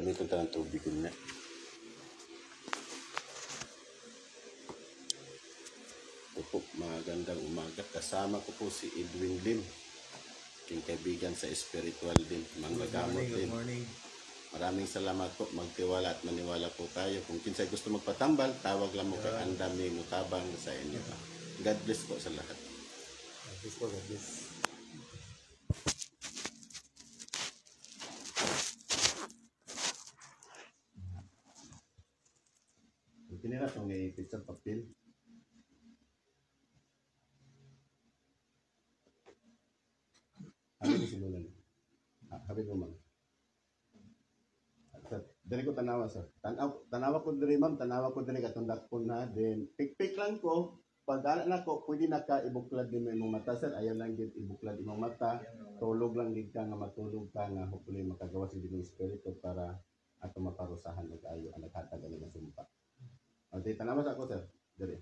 Gamitin tayo ng tubig na. Opo, magandang umaga. Kasama ko po si Edwin Lim, aking kaibigan sa spiritual din, manggagamot din. Good morning. Maraming salamat po. Magtiwala at maniwala po tayo. Kung kinsay gusto magpatambal, tawag lang mo kay Andami Mutabang sa inyo. God bless po sa lahat. God bless po, God bless. Kinira itong naipit sa papel. Habig sinulan. Habig mo man. Dari ko tanawa sir. Tanawa ko diri ma'am, tanawa ko diri katong dakpon na. Then pik-pik lang ko. Pag na ko, pwede na ka ibuklad din mo imong mata sir. Ayaw lang gid ibuklad imong mata. Tulog lang gid ka nga matulog ka nga hopefully makagawa sa Dining Espiritu para ato maparusahan og ayo ang naghatag ani nga sumpa. Okay, tanawa sa ako sir. Diri.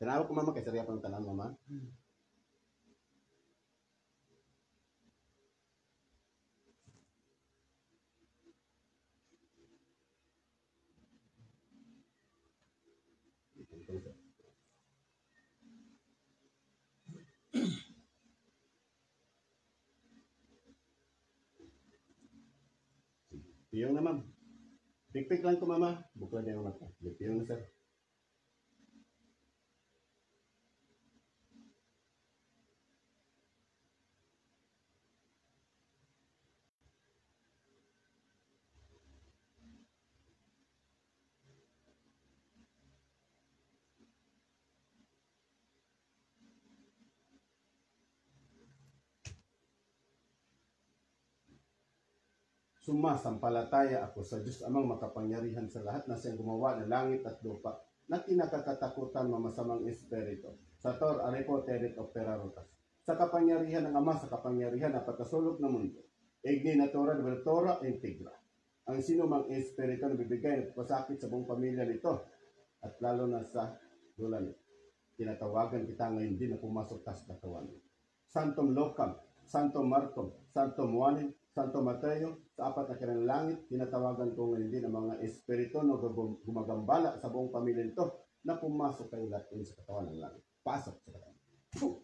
Tanawa ko mama kay seriya pang tanan mama. Piyong na ma'am. Pik-pik lang ko mama. Bukla na yung mata. Piyong na sir. Sumasampalataya ako sa Diyos amang makapangyarihan sa lahat na siyang gumawa ng langit at lupa na kinakakatakutan mamasamang espiritu. Sa Tor Arepo Terit Operarotas. Sa kapangyarihan ng Ama, sa kapangyarihan na patasulog ng mundo. Igni natura de Vertora Integra. Ang sino mang espiritu na bibigay ng pasakit sa buong pamilya nito at lalo na sa dulan nito. Tinatawagan kita ngayon din na pumasok tas katawan. Santom Locam, Santo Marcom, Santo Juanin, Santo Mateo, sa apat na kinang langit, tinatawagan ko ngayon din ang mga espiritu na gumagambala sa buong pamilya nito na pumasok kayo lahat sa katawan ng langit. Pasok sa katawan. Puh!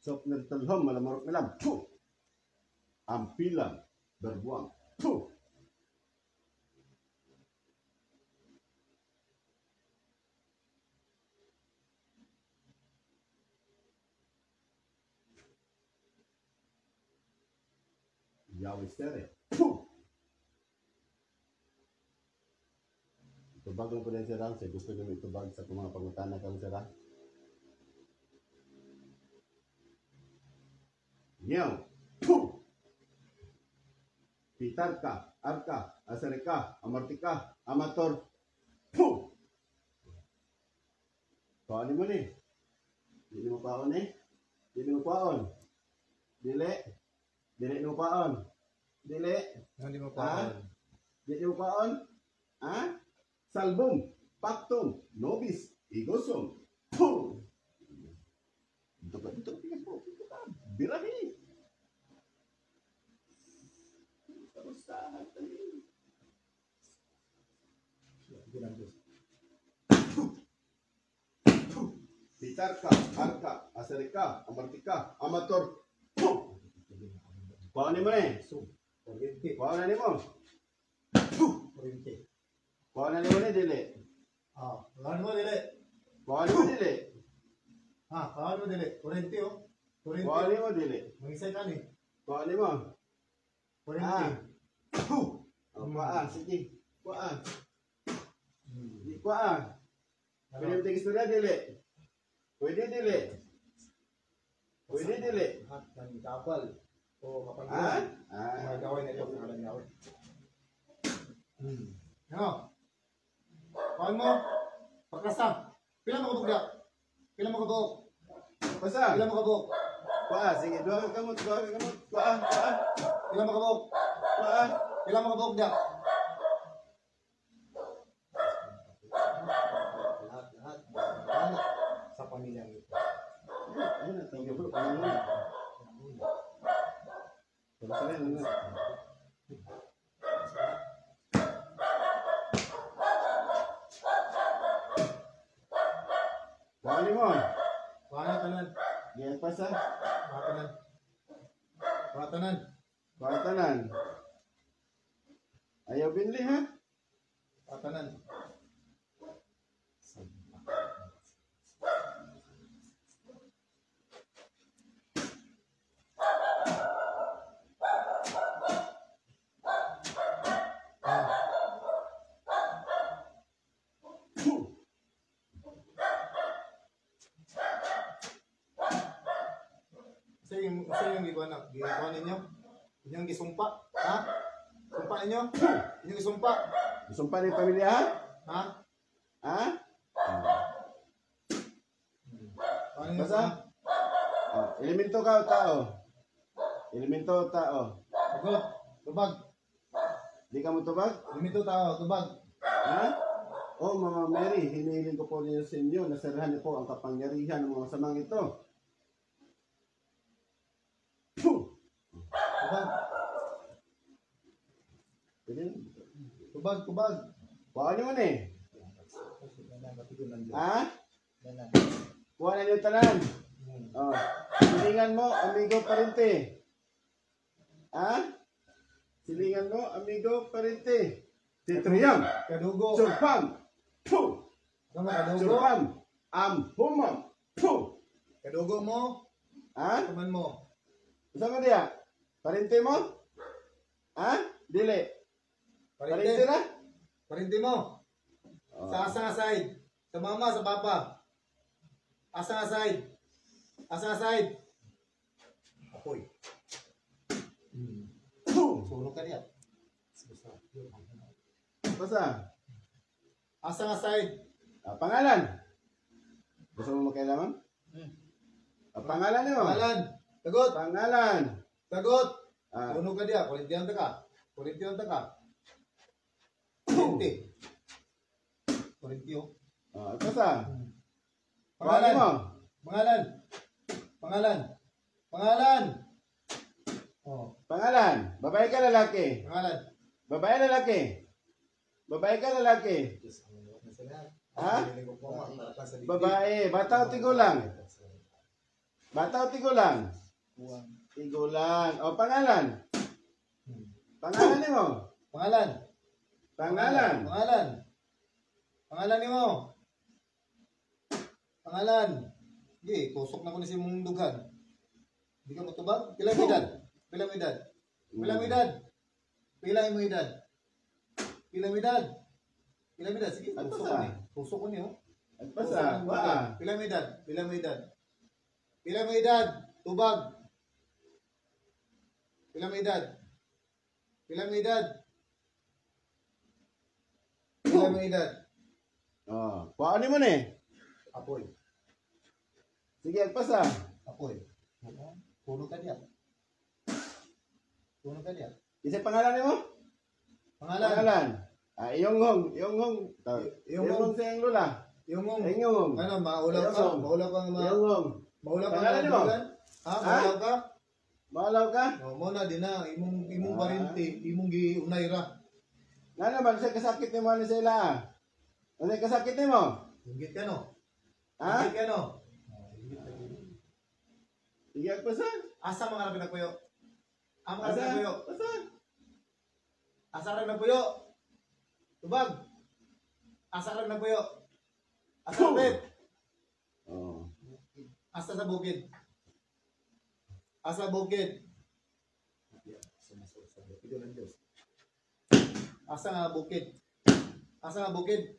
Sok nagtalhom, malamorok nilam. Puh! Ampilan, berbuang. Puh! Yahweh Sere. Puh! Itubag lang po din sirang. Saya gusto nyo itubag sa mga pangutana kang sirang. Nyaw. Puh! Pitarka, Arka, Asarika, Amartika, Amator. Puh! Paano mo ni? Dili mo paon eh? Dili mo paon? Dili? Dili mo paon? Dili? Hindi mo paon. Dili mo paon? Ha? Salbum, Pactum, Nobis, Igosum. Puh! Ito ka, pikas po. Birahi! Kamustahan tayo? Pitarka, Arka, Asarika, Amartika, Amator. Kuhaan mo eh. Kuhaan mo. Kuhaan mo eh, dili. Kuhaan mo, dili. Kuhaan mo, dili. Kuhaan mo, dili. Kurente, oh. Kuhaan mo, dili. Mag-isay ka ni. Kuhaan mo. Kurente. Kuhaan, sige. Kuhaan. Kuhaan. Pwede mo tigis na dili. Pwede dili. Pwede dili. Ang kapal. O kapag may gawin na ito. Ang gawin. Ano? Kuhaan mo. Pagkasa. Pila mo kutugya? Pila mo kabuk? Basa. Pila mo kabuk? Kuha, sige, duha ka kamot, duha ka kamot. Kuha, kuha, Pila mo kabuk? kuha. Pila mo kabuk dia? Lahat sa pamilya nito. Ayun na, thank you bro. Ayun na. Basta na, ayun na. Kuha mo. Kuha tanan. Yan pa sa. Kuha tanan. Kuha tanan. Kuha tanan. Ayaw binli ha. Kuha tanan. Sa yung gikuha ninyo? Inyong gisumpa? Ha? Sumpa ninyo? Inyong gisumpa? Sumpa ni pamilya ha? Ha? Ha? Kuha ninyo? Basta? Oh, elemento ka o tao? Elemento o tao? Sagot. Tubag. Di ka mo tubag? Limito tao. Tubag. Ha? Oh, Mama Mary, hinihiling ko po niyo sa inyo, nasirahan niyo po ang kapangyarihan ng mga masamang ito. Tubag. Pwede na. Tubag. Tubag. Kuha niyo man eh. Ha? Kuha na niyo tanan. Oh. Silingan mo, amigo parente. Ha? Silingan mo, amigo parente. Titriyam. Kadugo. Surpam. Puh. Kamu kadugo. Surpam. Humam. Puh. Kadugo mo. Ha? Kaman mo. Saan mo diya? Parente mo? Ha? Dili. Parente na? Parente mo. Oh. Sa asa nga side? Sa mama, sa papa? Asa nga side? Asa nga side? Apoy. Puh. Sulong ka niya. Basta. Asa nga side? Pangalan. Gusto mo makailangan? Pangalan niyo. Pangalan. Sagot. Pangalan. Sagot. Ah. Puno ka diya. Korintiyan ta ka. Korintiyan ta ka. Korinti. Korintio. Basta. Pangalan Pangalan. mo. Pangalan. Pangalan. Pangalan. Oh. Pangalan. Babae ka lalaki. Pangalan. Babae lalaki. Babae ka lalaki. Ha? Babae. Bata o tigulang? Bata o tigulang? Tigulang. O pangalan. Pangalan niyo. Pangalan. Pangalan. Pangalan. Pangalan ni mo. Pangalan. Di, kusok na ko ni si mong dugan. Di ka matubag? Pila mo edad? Pila mo edad? Pila mo edad? Pila mo edad? Pila mo edad? Pila mo edad? Sige, At kusok basta. ko ni. Kusok ko ni, oh. At basta. Waa. Pila mo edad? Pila mo edad? Pila mo edad? Tubag. Pila mo edad? Pila mo edad? Pila mo edad? Oh. Kuhaan niyo mo ni. Apoy. Sige, agpasa. Apoy. Puno ka diya. Puno ka diya. Isa pangalan niyo mo? Pangalan. Pangalan. Iyong hong. Iyong hong. Iyong Iyong hong sa iyong lula. Yung mong, Iyong hong. ano, maulaw ka? Iyong hong. Maulaw ka nga Iyong hong. maulaw ka Pangalan nga mo? dugan? Ha? Maulaw ka? Maalaw ka? No, mo na din na. Imong Ah. parinti. Imong giunayra. Nga naman, sa kasakit ni mo ni sila. Ano yung kasakit ni mo? Hingit ka no? Ha? Hingit ka no? Sige, agpasa. Asa mga rabi nagpuyo? Ang mga rabi Asa? nagpuyo? Asa? Asa rabi nagpuyo? Tubag. Asa rabi nagpuyo? Asa rabi? Oh. Asa sa bukid? Asa bukid? Asa nga bukid? Asa nga bukid?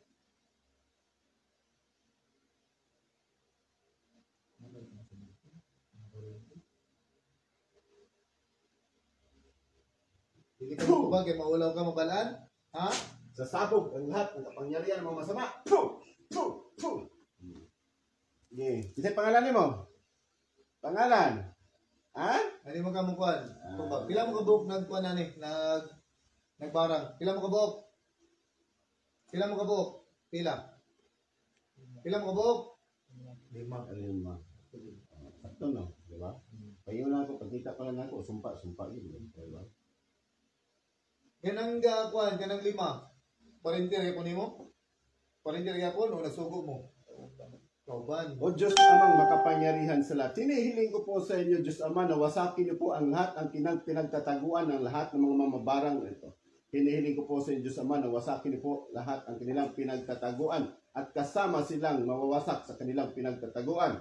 Hindi ka tubag, kaya maulaw ka mabalaan? Ha? Sasabog ang lahat ng kapangyarihan ng mga masama. Puh! Puh! Puh! Sige. Kasi pangalan mo? Pangalan? Ha? Ano mo ka mong kuhan? Pila mo ka buhok nagkuhan na ni? Nagbarang. Pila mo ka buhok? Pila mo ka buhok? Pila? Pila mo ka buhok? 5. 5. Sakto no, di ba? Payo na ako, pagkita pa lang ako, sumpa yun. Di ba? Ganang kuhan, ganang 5. Parintir yapon nimo? Parintir yapon o nasugo mo? Kauban. O Diyos Amang makapangyarihan sa lahat. Hinihiling ko po sa inyo, Diyos Ama, na wasakin niyo po ang lahat, ang pinagtataguan ng lahat ng mga mamabarang ito. Hinihiling ko po sa inyo, Diyos Ama, na wasakin niyo po lahat ang kanilang pinagtataguan at kasama silang mawawasak sa kanilang pinagtataguan.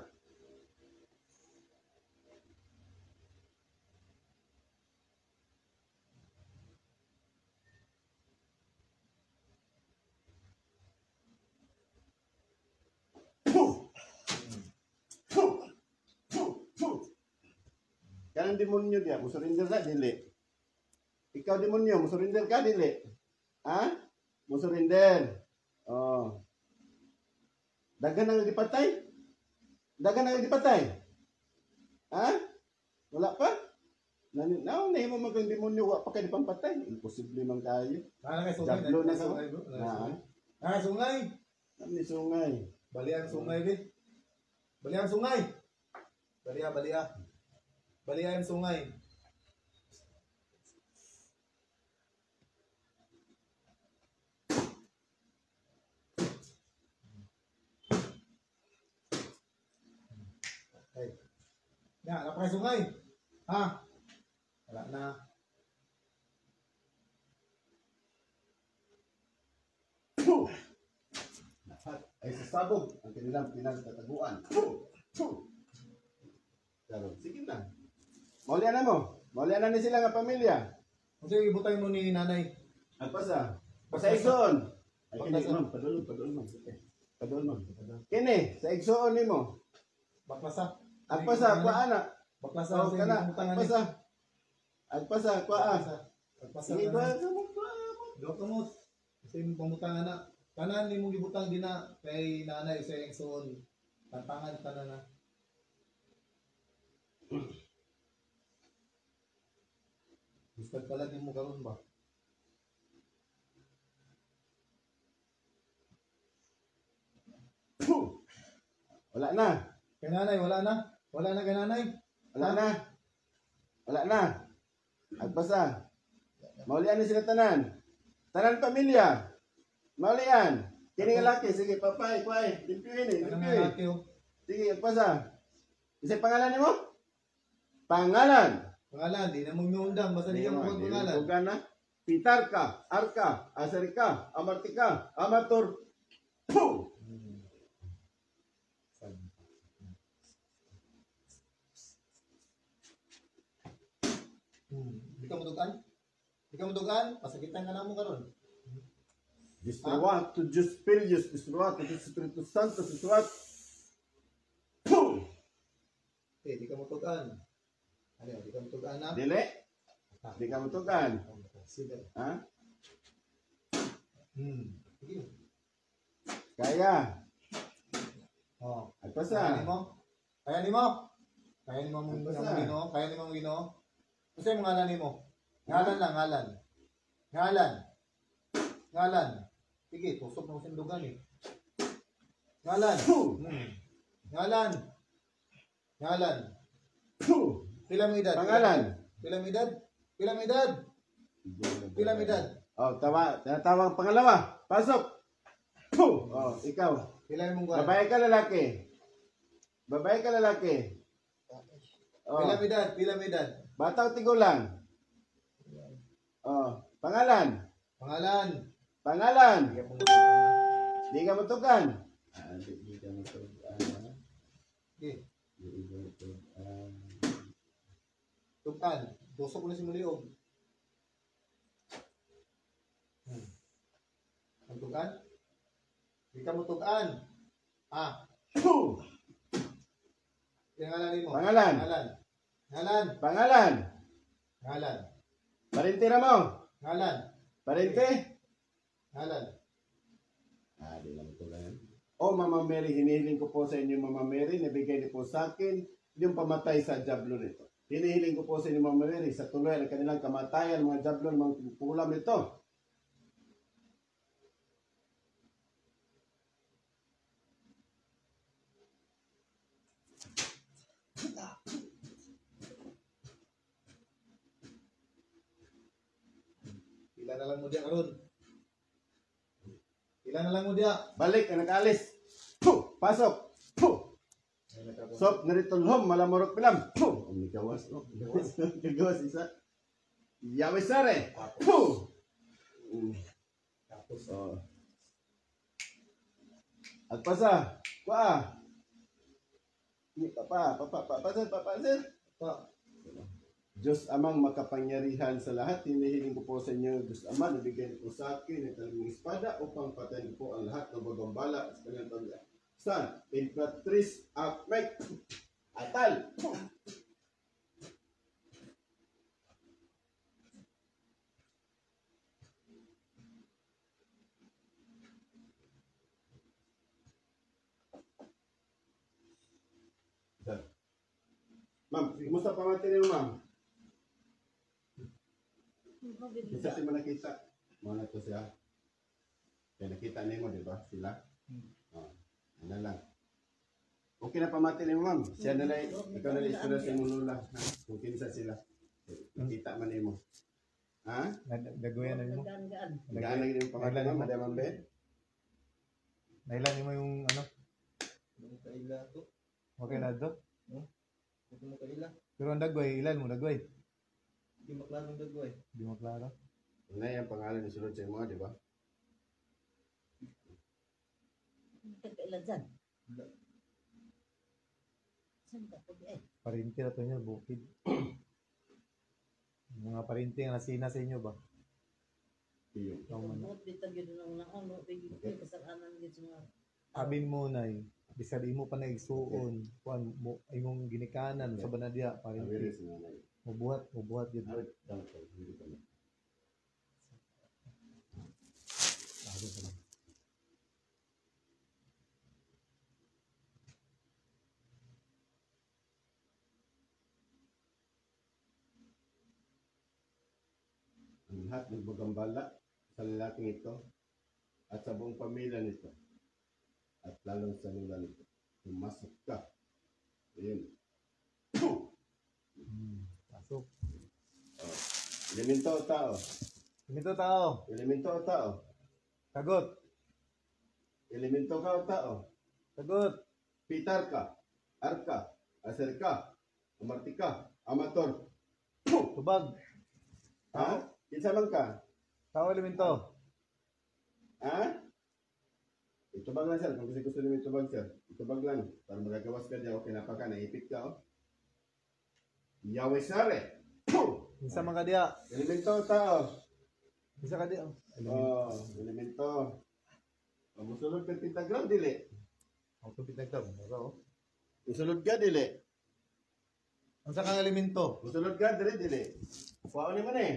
Kanang demonyo dia, musurinder ka, dili. Ikaw demonyo, musurinder ka, dili. Ha? Musurinder. Oh. Dagan ang dipatay? Dagan ang dipatay? Ha? Wala pa? Nahimo magang demonyo, wa pa kayo pampatay. Imposible man kayo. Jablo na sa sungay. Nami sungay. Balian sungay di. Balian sungay. Balia. Balian sungay. Hey. Ya, napakay sungay. Ha? Wala na. Ay sasabog ang kanilang pinagtataguan. Sige na. Maulian na ni sila nga pamilya. Kasi ibutay mo ni nanay. Agpasa. Sa igsoon. Ay kini ma'am, padulong. Kini sa igsoon nimo. Baklasa. Agpasa kwa ana. Baklasa Oh, kana. Agpasa kwa. Baklasa. Sige ba? Dokamot. Kasi mo pamutang ana. Tanan nimo gibutang dina kay nanay sa igsoon. Tantangan tanan na. Gusto pala din mo karon ba? Wala na. Kay nanay, wala na? Wala na kay nanay? Wala na. Agpasa. Maulian ni sila tanan. Tanan pamilya. Maulian. Kini nga laki. Sige, papay, kuay. Limpyuhin Sige, agpasa. Isa pangalan ni mo? Pangalan. Pangalan, di na mong niundang. Basta di ka mong pangalan. Tugan na. Pitarka, Arka, Asarika, Amartika, Amator. Puh! Di ka mutugan? Di ka mutugan? Pasakitan ka na mo karon. Distrawa to Diyos Pilius, distrawa to Diyos Espiritu Santo, distrawa. Puh! Di ka mutugan. Ano, di ka mutugan na? Dili? Di ka mutugan. Sige. Ha? Sige. Kaya. Oh. Agpasa. Kaya ni mo? Kaya ni mo mong Ginoo? Kaya ni mo mong Ginoo? Kasi yung ngalan ni mo? Ngalan lang, ngalan. Sige, tusok mo sa dugan eh. Ngalan. Puh! Pila mo edad? Pangalan. Pila mo edad? Oh, tinatawag pangalawa. Pasok. Puh! Oh, ikaw. Pila mong guwan? Babae ka lalaki. Oh. Pila mo edad? Bata o tigulang? Oh, pangalan. Di ka matukan. Di ka matukan. Tukan. Tusok mo na si Muliog. Tukan? Di ka matukan. Puh! Yung ngalan mo? Pangalan. Parintira mo. Ngalan. Parinte. Ngalan. Di lang ito lang. O Mama Mary, hinihiling ko po sa inyo Mama Mary, nabigay niyo po sa akin yung pamatay sa jablo nito. Hinihiling ko po sa inyo Mama Mary, sa tuloy ng kanilang kamatayan, mga jablo, mga kulam nito. Pila na lang mo diya karon. Pila na lang mo diya. Balik na nag-alis. Puh! Pasok! Puh! Sop, naritulhom, malamorok pilam. Puh! Ang gawas, no? Gawas isa. Yawe sare! Puh! Tapos, Oh. At pasa, pa. Ni papa, sir. pa, Diyos amang makapangyarihan sa lahat, hinihiling ko po sa inyo, Diyos Ama, nabigyan po sa akin ng talagang espada upang patayin po ang lahat ng bagambala sa kanyang pamilya. San, Imperatrice Akmek, Atal. Ma'am, kumusta pamati niyo, ma'am? Isa si nakita. Mga to siya. Kaya nakita niyo mo, di ba? Sila. Oh, ano lang. Okay na pamati niyo, ma'am. Siya na lang, ikaw na lang istorya sa imong lula. Ha? Kung kinsa sila. Nakita man niyo mo. Ha? Dagoyan na mo. Gaan na yung pamati mo, Madam Ambe? Nailan mo yung ano? ano ka ila to? Okay na do. Ano ka ila? Pero ang dagway, ilan mo dagway? Di maklarong dagway. Di mo klaro. Ano yung pangalan ni sulod sa imo, di ba? Kailan dyan? Saan ka po eh? Parinti na to nyo, bukid. Mga parinti ang nasina sa inyo ba? Iyo. Ikaw man. Buot bitag yun nung naon, bigit kasalanan yun sa mga Abin mo na bisag imo pa na igsuon. Kuan mo imong ginikanan sa banadya Awiri parinti. si nanay. Mubuhat yun. Awit, down po, hindi ko na. Ang lahat ng bagambala sa lalaking ito at sa buong pamilya nito at lalong sa lula nito. Pumasok ka. Ayun. Pasok. Elemento o tao? Minto tao. Elemento o tao? Sagot. Elemento ka o tao? Sagot. Pitar ka, arka, aser ka, amarti ka, amator. Tubag. Ha? Kinsa man ka? Tao elemento. Ha? Itubag lang sir, kung gusto nyo itubag sir. Itubag lang, para magagawas ka dyan, okay na pa ka, naipit ka oh. Yahweh sare. Isa man ka diya. Elemento o tao? Isa ka diya. Oh, elemento. Musulod ka pentagram, dili. Auto pitagtab. Aro. Musulod ka, dili. Unsa kang elemento? Musulod ka, dili. Pao ni man eh.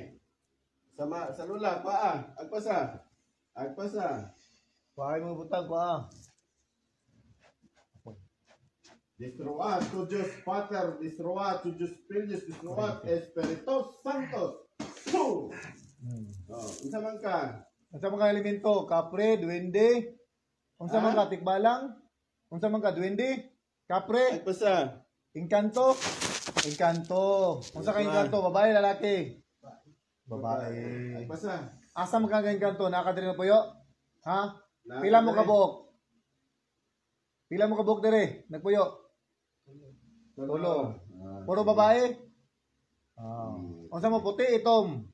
Sa lula, paa. Agpasa. Pahay mo butang ko ah. Destroa tu Dios Pater, destroa tu Dios Filius, destroa Espiritus Santos. Oh, unsa man ka? Unsa man ka elemento? Kapre, duwende. Unsa man ka tikbalang? Unsa man ka duwende? Kapre, Agpasa. engkanto. Engkanto. Unsa ka engkanto? Babae, lalaki? Babae. Agpasa. Asa man ka engkanto? Nakadiri na puyo? Ha? Pila mo kabuok? Pila mo kabuok dire? Nagpuyo. Tulo. Puro babae? Ah. Unsa mo puti itom?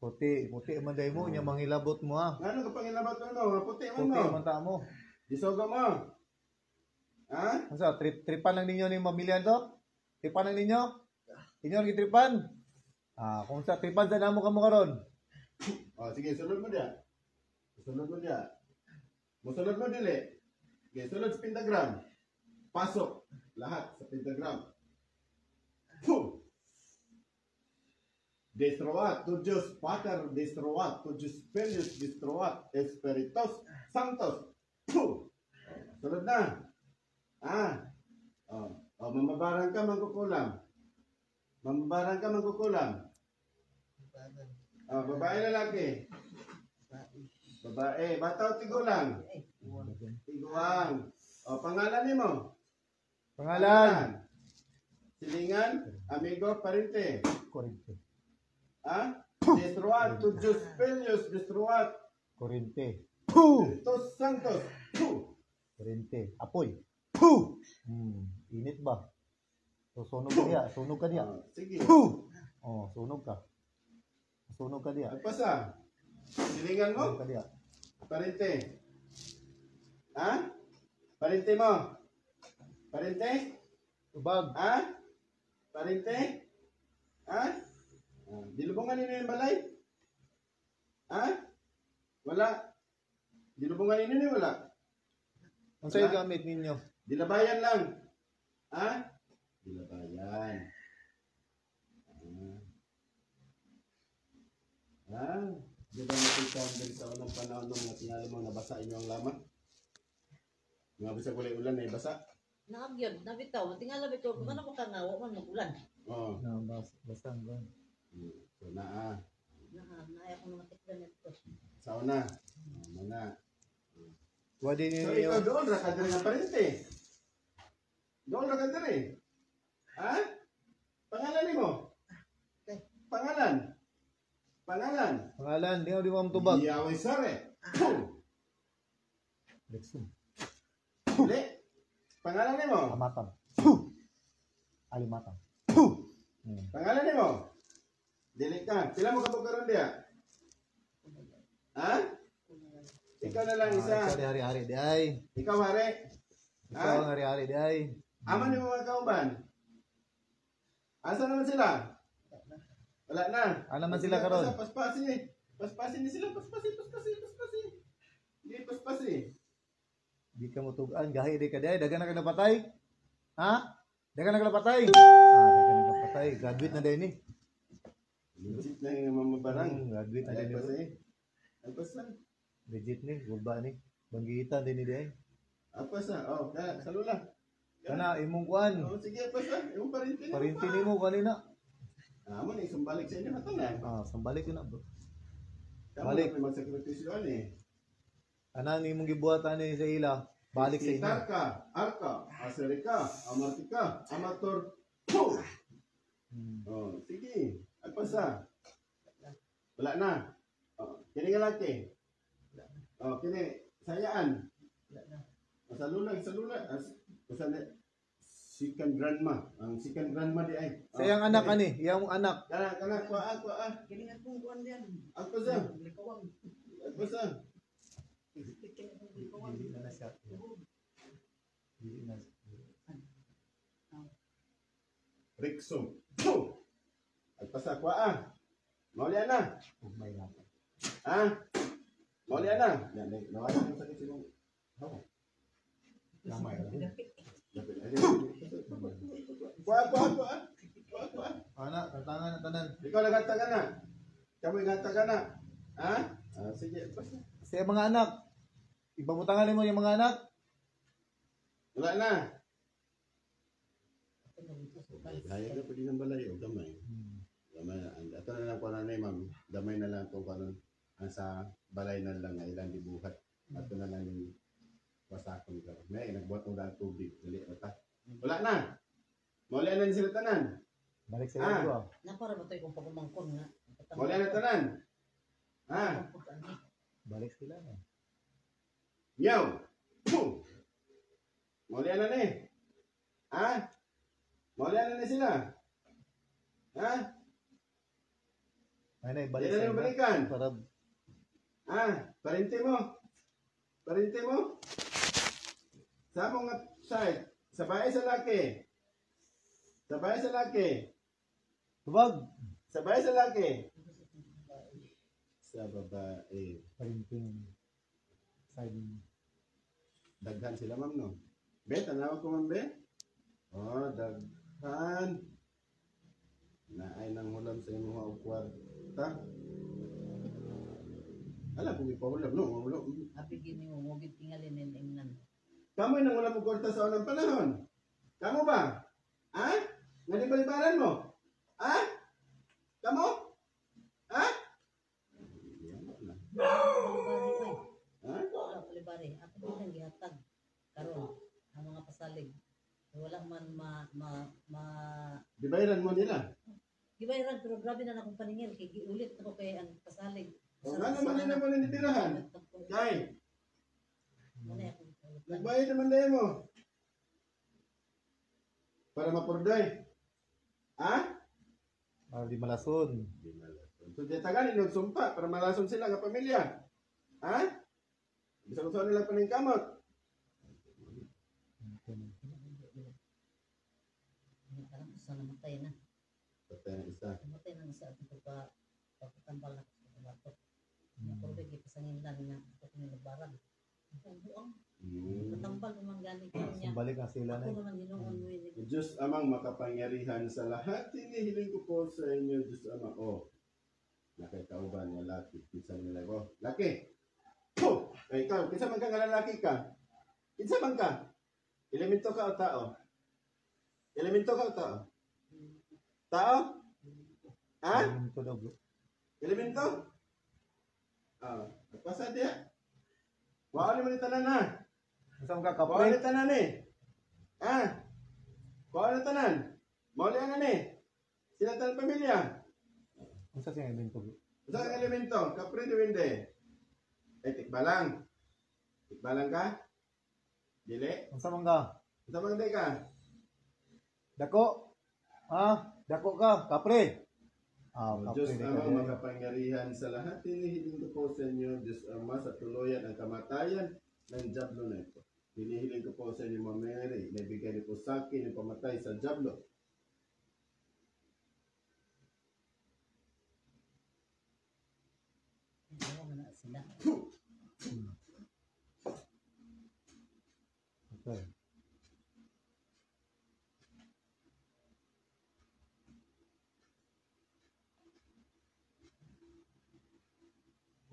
Puti man day mo nya mangilabot mo ha. Ano ka pangilabat mo? Puti man Puti mo. man ta mo. Isoga mo. Ha? Unsa tripan lang ninyo ni pamilya to? Tripan lang ninyo? Inyo ang gitripan? Ah, kung sa tripan sa namo kamo karon. Oh, sige, sunod mo dia. Musunod mo dili. Sige, sunod sa pentagram. Pasok lahat sa pentagram. Destroat tu Dios Pater, destroat tu Dios Filius, destroat Espiritus Santos. Sulod na. Mamabarang ka, mangkukulam. Mamabarang ka, mangkukulam. Babae, lalaki. Babae, bata o tigulang? Tiguang. Pangalan ni mo? Pangalan. Silingan, amigo, parente. Korinte. Destruat, Tujus Pelius, Destruat, Korinte. Puh! Tos Santos. Korinte. Apoy. Puh! Init ba? So, sunog ka diya. Sunog ka diya. Sige. Puh! Oh, sunog ka. Sunog ka diya. Agpasa. Silingan mo? Sunog ka diya. Parente. Parente mo? Parente? Ubag. Parente? Dilubungan ninyo yung balay? Wala. Dilubungan ninyo yung wala? Ang sa'yo gamit ninyo? Dilabayan lang. Dilabayan. Di ba nakita dali sa unang panahon ng mga tingali mo nabasa inyo ang lamang? Mga bisag ulay ulan na basa? Naagyod, nabitaw. Tingala bitaw. Kung ano makangawa man magulan. Oo. Basta ang gan. So Naaya ko mga tikdan nito. sa una. Mana. Wadi So ninyo. ikaw doon ra ka diri nga parente. Doon ra ka diri. Pangalan nimo? Pangalan. Pangalan. Di mo matubag. Yahweh Sare. Lexum. Dili. Pangalan nimo? Amatam. Puh! Alimatam. Puh! Pangalan nimo? Dili ka. Sila mo kabog karon diya? Ikaw na lang isa. Ikaw di hari-hari di ay. Ikaw hare. Ikaw ang hari-hari di ay. Aman ni mga kauban. Asa naman sila? Wala na. Ano man sila karon? Paspasin. Paspasin ni sila. Paspasin. Hindi paspasin. Di ka mo tugaan. Gahi di ka di ay. Dagan na ka napatay. Dagan na ka napatay. Dagan na ka napatay. Graduate na din eh. Legit na yung mamabarang. Graduate na din eh. Alpas na. Legit ni. Gulba ni. Banggitan din ni di ay. Alpas na. Salula. Kana imong kuan. Sige, alpas na. Yung parintin. Parinti mo kanina. Amo na isang balik sa inyo na tanan. Sambalik yun na bro. Balik. May magsakripisyo ni. Anang imong gibuhatan ni sa ila. Balik sa inyo. Sitarka, Arka, Aserika, Amartika, Amator. Sige. Alpas na. Wala na. Kini nga laki. Kini. Sayaan. Salula. Second grandma. Ang second grandma di ay. Sa iyang anak ani. Iyang anak. Kana, kuha. Kini nga kung kuan diyan. Alpas na. Alpas na. Dili na siya. Dili na. Rixum. Alpas na, kuha. Maulian na. Ugmay na. Maulian na. Nawalan yung sakit silong. Lamay. Kuha. Anak, tantangan na tanan. Ikaw nagatagan na. Kamu nagatagan na. Sige, alpas na. Sa iyang mga anak. Ipabutangan mo yung mga anak. Wala na. Hayag na pwede ng balay o gamay. Gamay na. Ito na lang kung ano na ma'am. Gamay na lang kung ano. Sa balay na lang na ilang dibuhat. Ito na lang yung wasakon ka. May nagbuhat ng dahil tubig. Dali ata. Wala na. Maulian na sila tanan. Balik sa iyo bro. Napara ba tayo kung pagumangkon nga? Maulian na tanan. Balik sila na. Nyaw. Maulian na ni. Maulian na ni sila. Ay na, balik Yan na sa yung iyo. balikan. Para Parente mo. Sa mong side. Sabay sa laki. tubag. Sabay sa laki. Sa babae. Parinting. Side. Daghan sila ma'am no. Be, tanaw ko ma'am be. Daghan. Naay nang hulam sa imong mga kwarta. Alam kung ipahulam no. Apigin mo, mo tingalin ng ingnan. Kamo'y nangulam mo kwarta sa unang panahon. Kamo ba? Ha? Nalibalibaran mo? Ha? Kamo? Ha? Ha? Wala palibari. Ako din ang gihatag. Karon ang mga pasalig. Wala man Di bayaran mo nila? Gibayran pero grabe na akong paningil kay giulit ako kay ang pasalig. O nga naman nila mo nanitirahan. Kay, nagbayad naman dahil mo. Para mapurday. Ha? Para di malason. So, di tagalin yung sumpa para malason sila ng pamilya. Ha? Bisa-bisa nila pa ng kamot. Sa namatay na. Patay na isa. Namatay na sa ating pagpapatambal na sa batok. Nakurbe kay pasanginlan nga ako kinilabaran. Ang buang. Patambal naman gani ko niya. Balik na sila na. Ako naman hinuon mo yun. Diyos amang makapangyarihan sa lahat. Hinihiling ko po sa inyo, Diyos amang. Oh, nakikauban niya laki. Kinsa nila ko. Laki! Oh! Ay, ikaw, kinsa man ka nga lalaki ka? Kinsa man ka? Elemento ka o tao? Elemento ka o tao? Tao? Ha? Ito daw, bro. Elemento? Ah, nagpasa diya. Wala naman yung tanan ha. Isa mo ka Wala kapre. yung tanan eh. Ha? Wala yung tanan. Mawala yan na eh. Sila tanan pamilya. Isa siya evento, bro. Sa ang elemento, kapre di winde. Eh, tikbalang. Tikbalang ka? Dili? Isa mo ka. Sa mga di ka? Dako. Ha? Dako ka. Kapre. Ah, O kapre. Diyos di ka Amang din. makapangyarihan sa lahat, hinihiling ko po sa inyo, Diyos Ama, sa tuluyan ang kamatayan ng Diablo na ito. Hinihiling ko po sa inyo, Ma'am Mary, na ibigay niyo po sa akin yung pamatay sa Diablo. Ayaw mo na sila. Okay.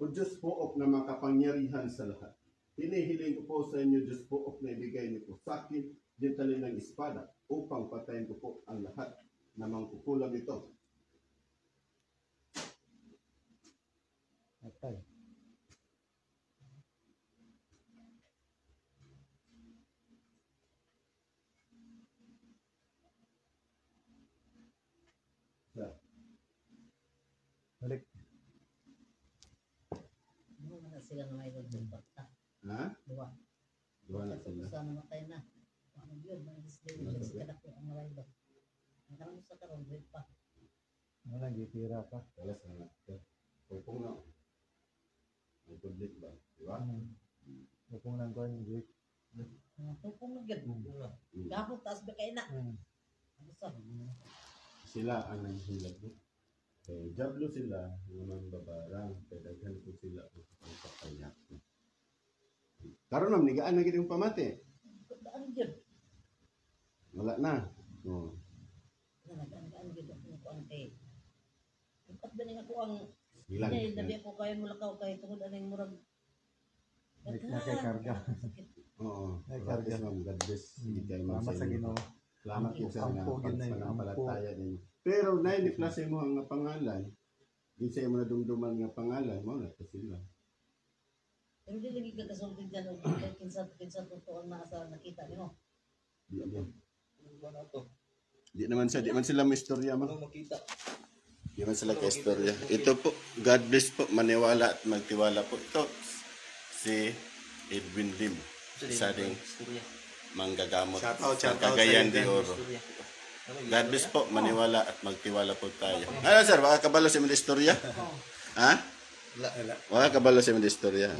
O Diyos pook na makapangyarihan sa lahat. Hinihiling ko po sa inyo, Diyos pook na ibigay niyo po sa akin din tali ng espada upang patayin ko po ang lahat na mangkukulam ito. Okay. Balik. Ayaw mo na sila na may doon bata. Ha? Dua. Duha na sila. Sa namatay na. Ano yun? Mga display yun. Sa kadako ang maray doon. Ang karoon sa karoon. Wait pa. Wala, gitira ka. Wala sa anak. Pupong na. Ang public ba? Diba? Kung lang ko yung break. Tupong na yun. Gapon, taas ba kayo na? Ano sa? Sila ang nanghilag mo. Kaya Diablo sila, naman babarang, kaya daghan ko sila ang papayak. Karon nam nigaan na gid yung pamati. Daan yun. Wala na. Oh. Daan yun. Ako ang kay. At ba nga ako ang Ilang. Hindi, nabi ako kayo mulakaw kayo tungod anong murag. Nakakarga. Oo. Ay, God bless, karga. ma'am. God bless. Sige kayo, ma'am, Salamat sa inyo. Ginoo. Salamat po sa mga Ampo, yun na yun, panampalataya ninyo. Pero na ni klase mo ang pangalan. Di sa mo na dumduman nga pangalan mo na sila. Pero di lagi ka kasulti dyan o kinsa totoo ang nasa nakita niyo. Di man. Ano to? Di naman siya, di man sila may istorya mo. Ano makita? Di man sila kay istorya. Ito po, God bless po, maniwala at magtiwala po. Ito, si Edwin Lim. Isa ding manggagamot sa Cagayan de Oro. God bless po, maniwala at magtiwala po tayo. Ano sir, baka kabalo sa mga istorya? Ha? Wala. Baka kabalo sa mga istorya.